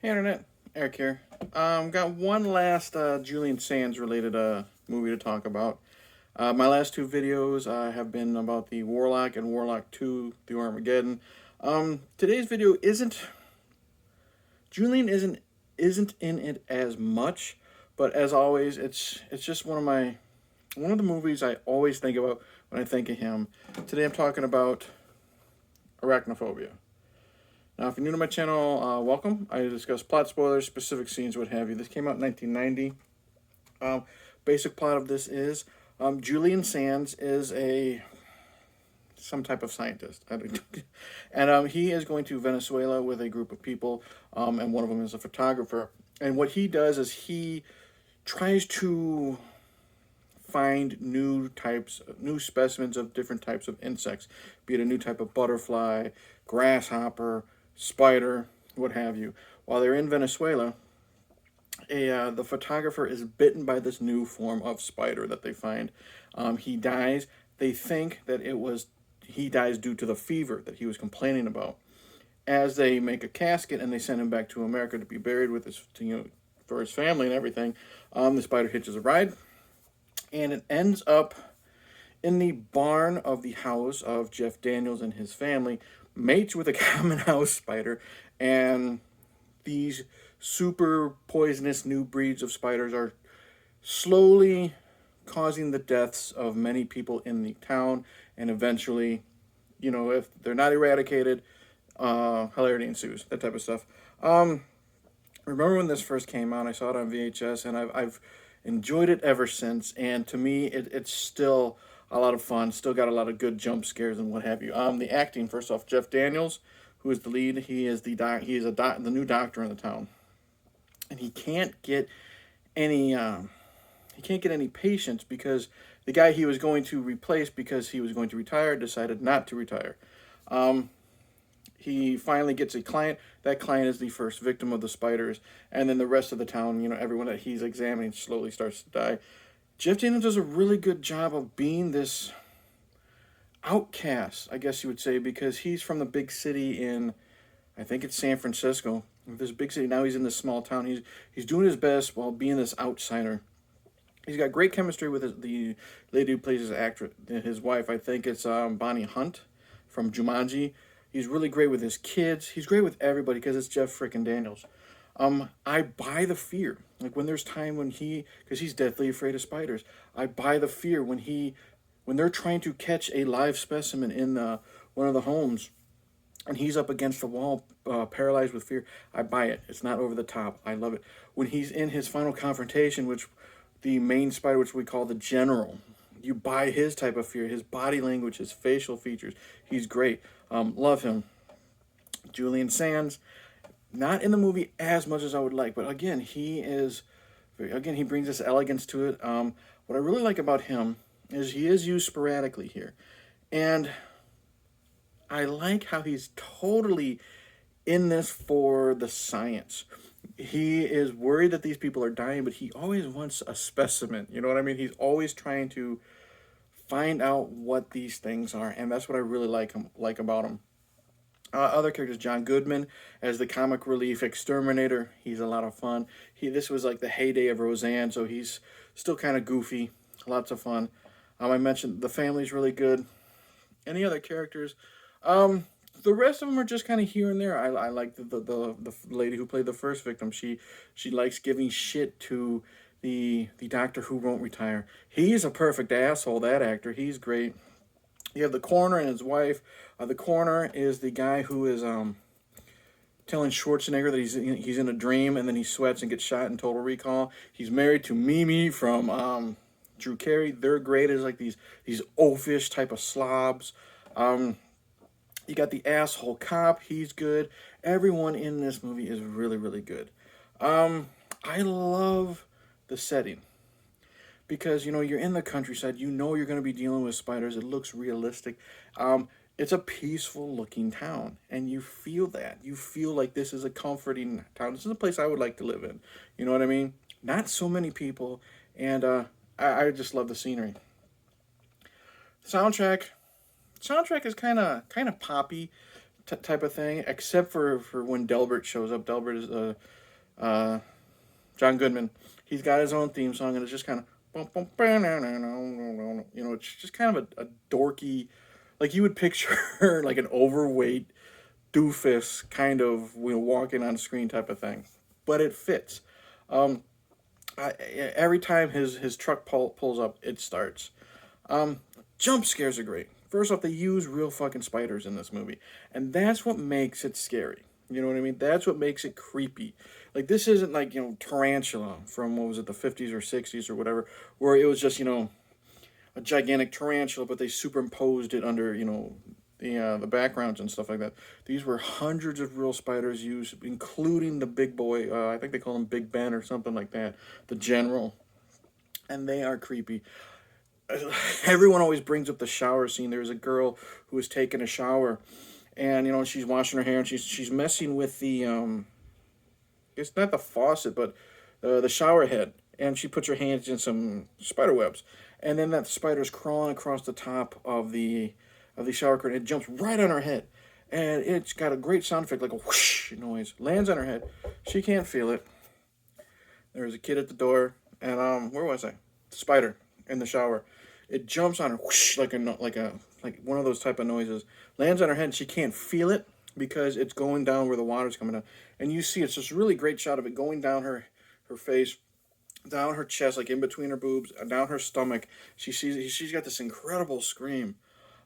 Hey Internet, Eric here. Got one last Julian Sands related movie to talk about. My last two videos have been about the Warlock and Warlock 2, The Armageddon. Today's video Julian isn't in it as much, but as always, it's just one of the movies I always think about when I think of him. Today I'm talking about Arachnophobia. Now, if you're new to my channel, welcome. I discuss plot spoilers, specific scenes, what have you. This came out in 1990. Um, Basic plot of this is Julian Sands is some type of scientist, and he is going to Venezuela with a group of people, and one of them is a photographer. And what he does is he tries to find new specimens of different types of insects, be it a new type of butterfly, grasshopper, spider, what have you. While they're in Venezuela, the photographer is bitten by this new form of spider that they find. He dies. They think that he dies due to the fever that he was complaining about. As they make a casket and they send him back to America to be buried with for his family and everything, the spider hitches a ride, and it ends up in the barn of the house of Jeff Daniels and his family, mates with a common house spider, and these super poisonous new breeds of spiders are slowly causing the deaths of many people in the town, and eventually, if they're not eradicated, hilarity ensues, that type of stuff. Remember when this first came out? I saw it on VHS, and I've enjoyed it ever since. And to me, it's still a lot of fun. Still got a lot of good jump scares and what have you. The acting, first off, Jeff Daniels, who is the lead, he is the new doctor in the town, and any he can't get any patients because the guy he was going to replace because he was going to retire decided not to retire. He finally gets a client. That client is the first victim of the spiders, and then the rest of the town, everyone that he's examining slowly starts to die. Jeff Daniels does a really good job of being this outcast, I guess you would say, because he's from the big city in, I think it's San Francisco. This big city, now he's in this small town. He's doing his best while being this outsider. He's got great chemistry with the lady who plays his wife. I think it's Bonnie Hunt from Jumanji. He's really great with his kids. He's great with everybody because it's Jeff frickin' Daniels. I buy the fear. Like when there's time because he's deathly afraid of spiders. I buy the fear when they're trying to catch a live specimen in one of the homes, and he's up against the wall, paralyzed with fear. I buy it. It's not over the top. I love it. When he's in his final confrontation, which the main spider, which we call the general, you buy his type of fear, his body language, his facial features. He's great. Love him. Julian Sands, not in the movie as much as I would like, but again, he brings this elegance to it. What I really like about him is he is used sporadically here, and I like how he's totally in this for the science. He is worried that these people are dying, but he always wants a specimen. You know what I mean? He's always trying to find out what these things are, and that's what I really like about him. Other characters, John Goodman as the comic relief exterminator. He's a lot of fun. This was like the heyday of Roseanne, so he's still kind of goofy, lots of fun. I mentioned the family's really good. Any other characters? The rest of them are just kind of here and there. I like the lady who played the first victim. She likes giving shit to the doctor who won't retire. He's a perfect asshole. That actor, he's great. You have the coroner and his wife. The coroner is the guy who is telling Schwarzenegger that he's in a dream, and then he sweats and gets shot in Total Recall. He's married to Mimi from Drew Carey. They're great as like these oafish type of slobs. You got the asshole cop. He's good. Everyone in this movie is really, really good. I love the setting because you're in the countryside. You're going to be dealing with spiders. It looks realistic. It's a peaceful looking town, and you feel that. You feel like this is a comforting town. This is a place I would like to live in. You know what I mean? Not so many people, and I just love the scenery. Soundtrack is kind of poppy. type of thing, except for when Delbert shows up. Delbert is uh, John Goodman. He's got his own theme song, and it's just kind of, it's just kind of a dorky, like you would picture like an overweight doofus kind of walking on screen type of thing, but it fits. Um, every time his truck pulls up, it starts. Um, Jump scares are great. First off, they use real fucking spiders in this movie, and that's what makes it scary. You know what I mean? That's what makes it creepy. Like this isn't like Tarantula from what was it, the 50s or 60s or whatever, where it was just a gigantic tarantula, but they superimposed it under the backgrounds and stuff like that. These were hundreds of real spiders used, including the big boy. I think they call him Big Ben or something like that, the general, and they are creepy. Everyone always brings up the shower scene. There's a girl who is taking a shower, and she's washing her hair, and she's messing with the it's not the faucet, but the shower head, and she puts her hands in some spider webs, and then that spider's crawling across the top of the shower curtain. It jumps right on her head, and it's got a great sound effect, like a whoosh noise. Lands on her head. She can't feel it. There's a kid at the door, and where was I? The spider in the shower. It jumps on her whoosh, like one of those type of noises. Lands on her head, and she can't feel it because it's going down where the water's coming down. And you see it's this really great shot of it going down her face, down her chest, like in between her boobs, down her stomach. She's got this incredible scream.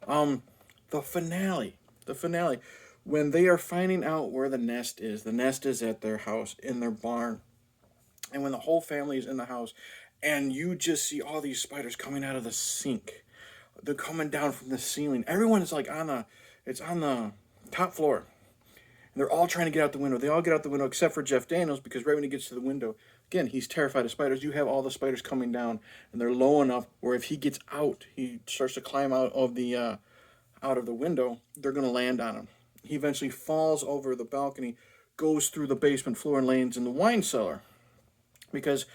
The finale, when they are finding out where the nest is. The nest is at their house in their barn, and when the whole family is in the house, and you just see all these spiders coming out of the sink. They're coming down from the ceiling. Everyone is like it's on the top floor. And they're all trying to get out the window. They all get out the window except for Jeff Daniels, because right when he gets to the window, again, he's terrified of spiders. You have all the spiders coming down, and they're low enough where if he gets out, he starts to climb out of the window, they're going to land on him. He eventually falls over the balcony, goes through the basement floor, and lands in the wine cellar, because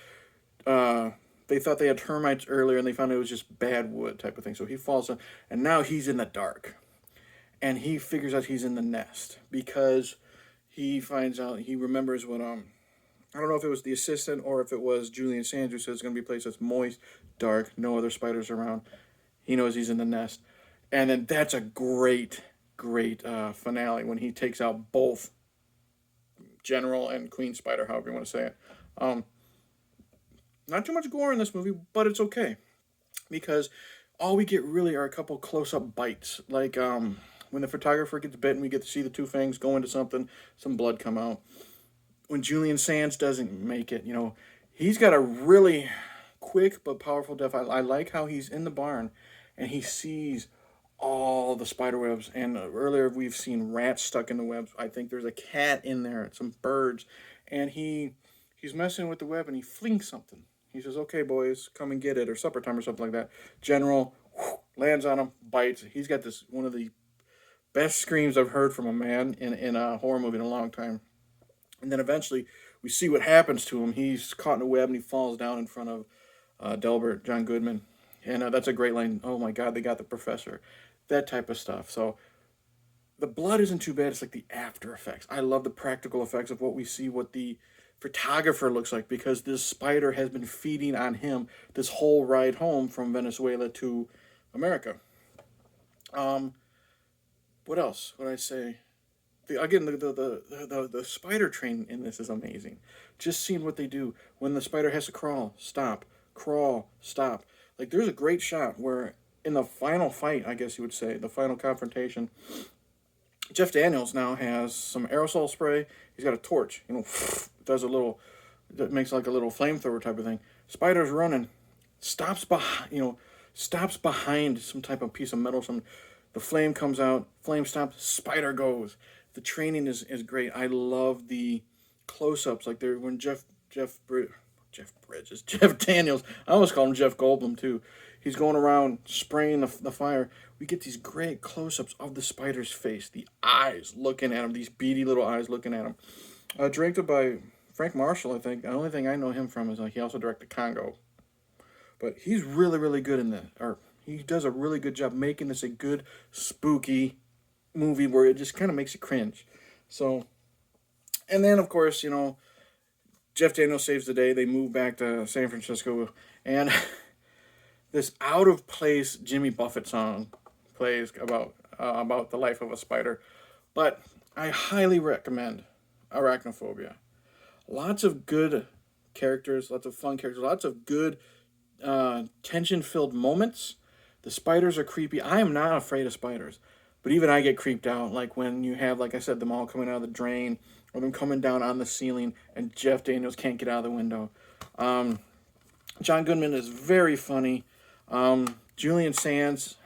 they thought they had termites earlier, and they found it was just bad wood type of thing. So he falls in, and now he's in the dark. And he figures out he's in the nest because he remembers what I don't know if it was the assistant or if it was Julian Sands who says it's going to be a place that's moist, dark, no other spiders around. He knows he's in the nest. And then that's a great finale when he takes out both General and Queen Spider, however you want to say it. Not too much gore in this movie, but it's okay, because all we get really are a couple close-up bites, like when the photographer gets bitten, we get to see the two fangs go into something, some blood come out. When Julian Sands doesn't make it, he's got a really quick but powerful death. I like how he's in the barn, and he sees all the spider webs, and earlier we've seen rats stuck in the webs. I think there's a cat in there, some birds, and he's messing with the web, and he flings something. He says, "Okay, boys, come and get it," or supper time or something like that. General lands on him, bites. He's got this one of the best screams I've heard from a man in a horror movie in a long time. And then eventually we see what happens to him. He's caught in a web, and he falls down in front of Delbert, John Goodman. And that's a great line. Oh my God, they got the professor. That type of stuff. So the blood isn't too bad. It's like the after effects. I love the practical effects of what we see, what the photographer looks like, because this spider has been feeding on him this whole ride home from Venezuela to America. What else would I say? The spider train in this is amazing. Just seeing what they do when the spider has to crawl, stop, crawl, stop. Like there's a great shot where in the final fight, I guess you would say, the final confrontation, Jeff Daniels now has some aerosol spray. He's got a torch. Does a little, that makes like a little flamethrower type of thing. Spider's running, stops behind some type of piece of metal. The flame comes out, flame stops, spider goes. The training is great. I love the close-ups, like there when Jeff Daniels. I almost call him Jeff Goldblum too. He's going around spraying the fire. We get these great close-ups of the spider's face, the eyes looking at him, these beady little eyes looking at him. Directed by Frank Marshall, I think. The only thing I know him from is he also directed Congo. But he's really, really good in that. Or he does a really good job making this a good, spooky movie where it just kind of makes you cringe. So, and then of course, Jeff Daniels saves the day. They move back to San Francisco, and this out of place Jimmy Buffett song plays about the life of a spider. But I highly recommend Arachnophobia. Lots of good characters, lots of fun characters, lots of good tension filled moments. The spiders are creepy. I am not afraid of spiders, but even I get creeped out. Like when you have, like I said, them all coming out of the drain or them coming down on the ceiling, and Jeff Daniels can't get out of the window. John Goodman is very funny. Julian Sands,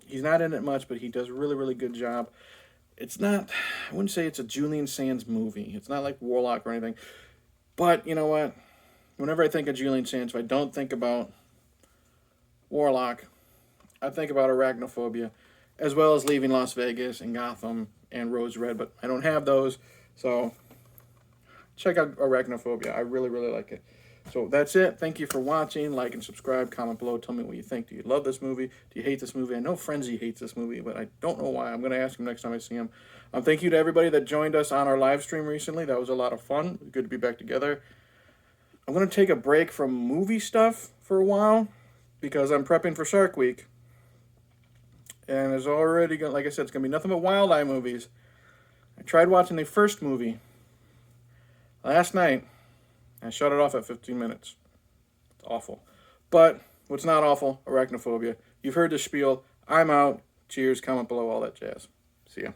he's not in it much, but he does a really, really good job. It's not, I wouldn't say it's a Julian Sands movie. It's not like Warlock or anything. But you know what? Whenever I think of Julian Sands, if I don't think about Warlock, I think about Arachnophobia, as well as Leaving Las Vegas and Gotham and Rose Red, but I don't have those, so check out Arachnophobia. I really, really like it. So that's it. Thank you for watching. Like and subscribe. Comment below. Tell me what you think. Do you love this movie? Do you hate this movie? I know Frenzy hates this movie, but I don't know why. I'm going to ask him next time I see him. Thank you to everybody that joined us on our live stream recently. That was a lot of fun. Good to be back together. I'm going to take a break from movie stuff for a while because I'm prepping for Shark Week. And it's already, like I said, it's going to be nothing but Wild Eye movies. I tried watching the first movie last night. I shut it off at 15 minutes. It's awful. But what's not awful? Arachnophobia. You've heard the spiel. I'm out. Cheers. Comment below. All that jazz. See ya.